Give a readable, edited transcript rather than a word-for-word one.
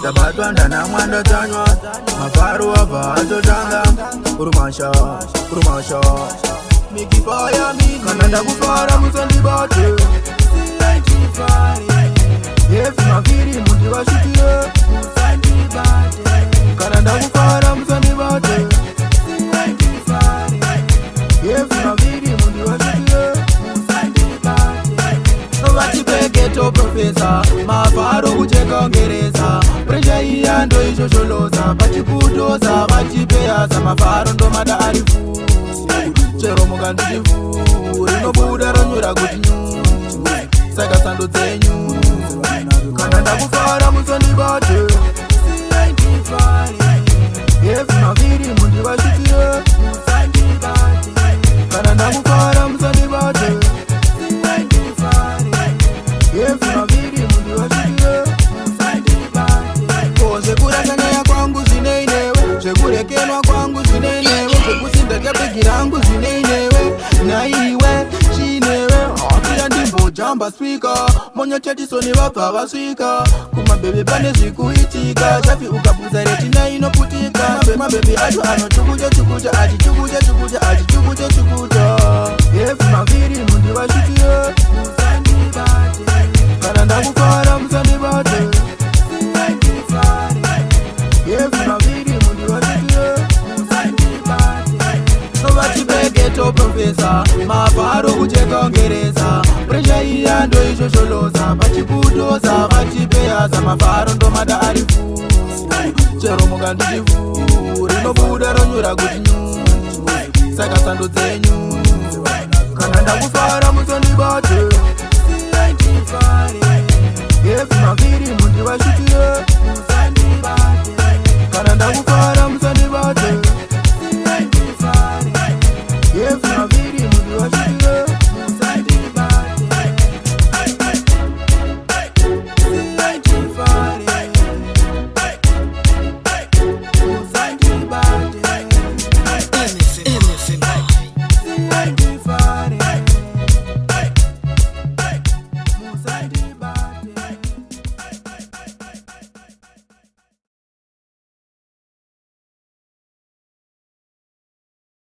Tabatwanda na mwanda tanywa mafaru hava atotanga Urumasha Mikifaya mimi Kananda kufara musandibate Yefi mafiri mundi washutire Kananda kufara musandibate Yefi mafiri mundi washutire Novati peketo profesa Mafaru kucheka ngereza Presha iya ndo ishosholoza Vachikutoza vachipeyasa Mafaru ndo mada arifu Chero mukandichifu Rinobuda ronyura kuti nyu Saka sando dzenyu Kana ndakufara musandibate Yefi maviri mundi vashutire Kana ndakufara musandibate Yefi maviri mundi vashutire Zvekuranganya kwangu zvineinewe Zvekurekenwa kwangu zvineinewe Zvekusindakebegirangu zvineinewe Naiwe chinewe Hatiya ndimbojamba speaker Monyotetisoni vabva vasvika Kumabebe pane zvikuitika Chafi ukabvunza retina inoputika Mabebe acho anochukucha achichukucha Yefi maviri mundi vashutire Kana ndakufara musandibate Yefi maviri mundi vashutire Novachipeketo profesa Mafaru kucheka ngereza Presha iya ndo ishosholoza Vachikutoza vachipeyasa Mafaru ndo mada arifu Chero mukandichifu Rinobuda ronyura kuti nyu Saka sando dzenyu Kana ndakufara musandibate Yefi maviri mundi vashutire